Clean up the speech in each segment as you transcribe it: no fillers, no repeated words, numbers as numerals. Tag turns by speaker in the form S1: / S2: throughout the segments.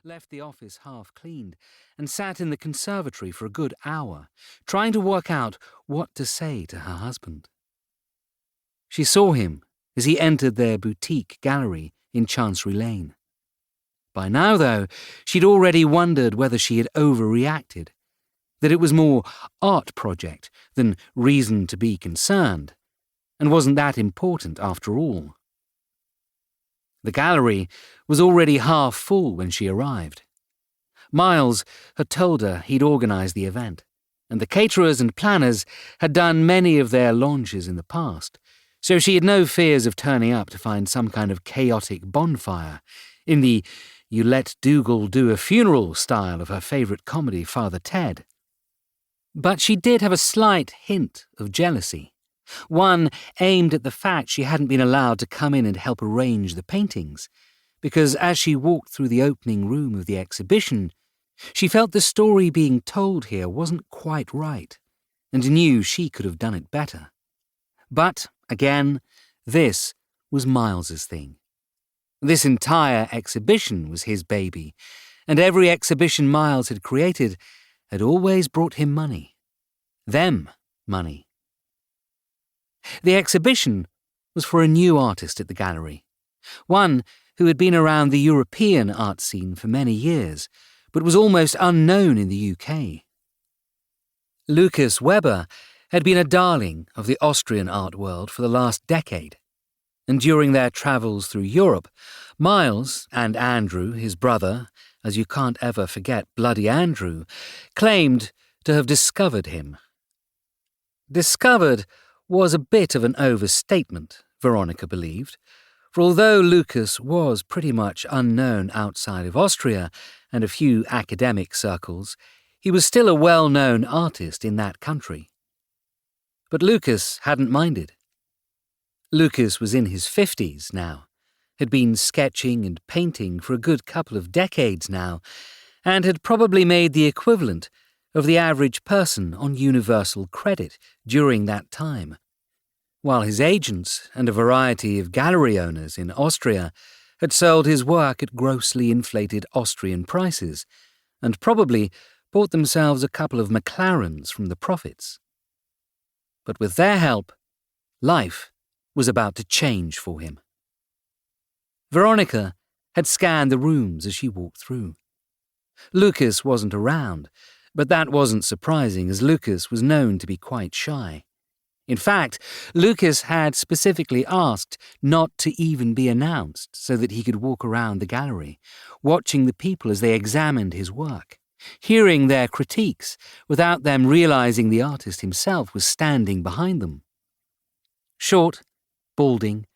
S1: left the office half-cleaned, and sat in the conservatory for a good hour, trying to work out what to say to her husband. She saw him as he entered their boutique gallery in Chancery Lane. By now, though, she'd already wondered whether she had overreacted, that it was more art project than reason to be concerned, and wasn't that important after all. The gallery was already half full when she arrived. Miles had told her he'd organised the event, and the caterers and planners had done many of their launches in the past, so she had no fears of turning up to find some kind of chaotic bonfire in the "you let Dougal do a funeral" style of her favourite comedy Father Ted. But she did have a slight hint of jealousy, one aimed at the fact she hadn't been allowed to come in and help arrange the paintings, because as she walked through the opening room of the exhibition, she felt the story being told here wasn't quite right, and knew she could have done it better. But, again, this was Miles's thing. This entire exhibition was his baby, and every exhibition Miles had created had always brought him money. Them money. The exhibition was for a new artist at the gallery, one who had been around the European art scene for many years, but was almost unknown in the UK. Lucas Weber had been a darling of the Austrian art world for the last decade, and during their travels through Europe, Miles and Andrew, his brother, as you can't ever forget Bloody Andrew, claimed to have discovered him. Discovered was a bit of an overstatement, Veronica believed, for although Lucas was pretty much unknown outside of Austria and a few academic circles, he was still a well-known artist in that country. But Lucas hadn't minded. Lucas was in his 50s now, had been sketching and painting for a good couple of decades now, and had probably made the equivalent of the average person on universal credit during that time, while his agents and a variety of gallery owners in Austria had sold his work at grossly inflated Austrian prices, and probably bought themselves a couple of McLarens from the profits. But with their help, life was about to change for him. Veronica had scanned the rooms as she walked through. Lucas wasn't around, but that wasn't surprising, as Lucas was known to be quite shy. In fact, Lucas had specifically asked not to even be announced so that he could walk around the gallery, watching the people as they examined his work, hearing their critiques without them realizing the artist himself was standing behind them. Short, balding,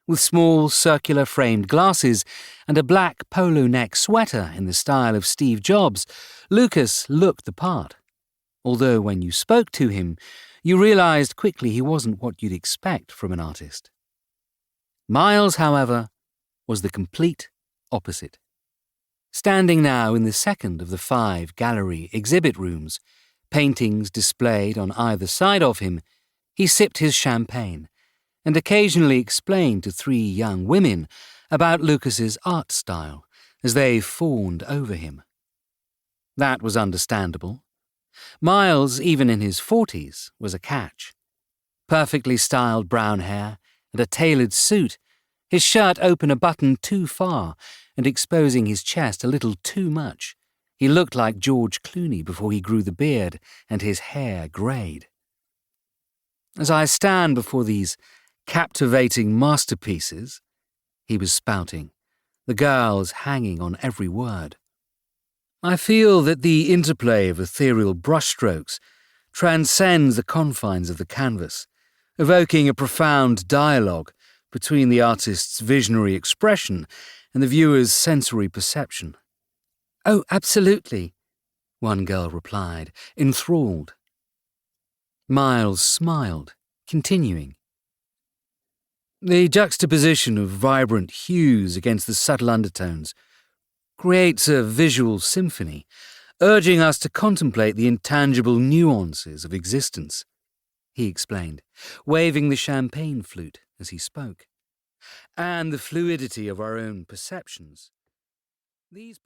S1: with small circular framed glasses and a black polo neck sweater in the style of Steve Jobs, Lucas looked the part, although when you spoke to him, you realized quickly he wasn't what you'd expect from an artist. Miles, however, was the complete opposite. Standing now in the second of the 5 gallery exhibit rooms, paintings displayed on either side of him, he sipped his champagne and occasionally explained to 3 young women about Lucas's art style as they fawned over him. That was understandable. Miles, even in his 40s, was a catch. Perfectly styled brown hair and a tailored suit, his shirt open a button too far and exposing his chest a little too much. He looked like George Clooney before he grew the beard and his hair greyed. As I stand before these captivating masterpieces, he was spouting, the girls hanging on every word, I feel that the interplay of ethereal brushstrokes transcends the confines of the canvas, evoking a profound dialogue between the artist's visionary expression and the viewer's sensory perception. "Oh, absolutely," one girl replied, enthralled. Miles smiled, continuing. The juxtaposition of vibrant hues against the subtle undertones creates a visual symphony, urging us to contemplate the intangible nuances of existence, he explained, waving the champagne flute as he spoke, and the fluidity of our own perceptions. These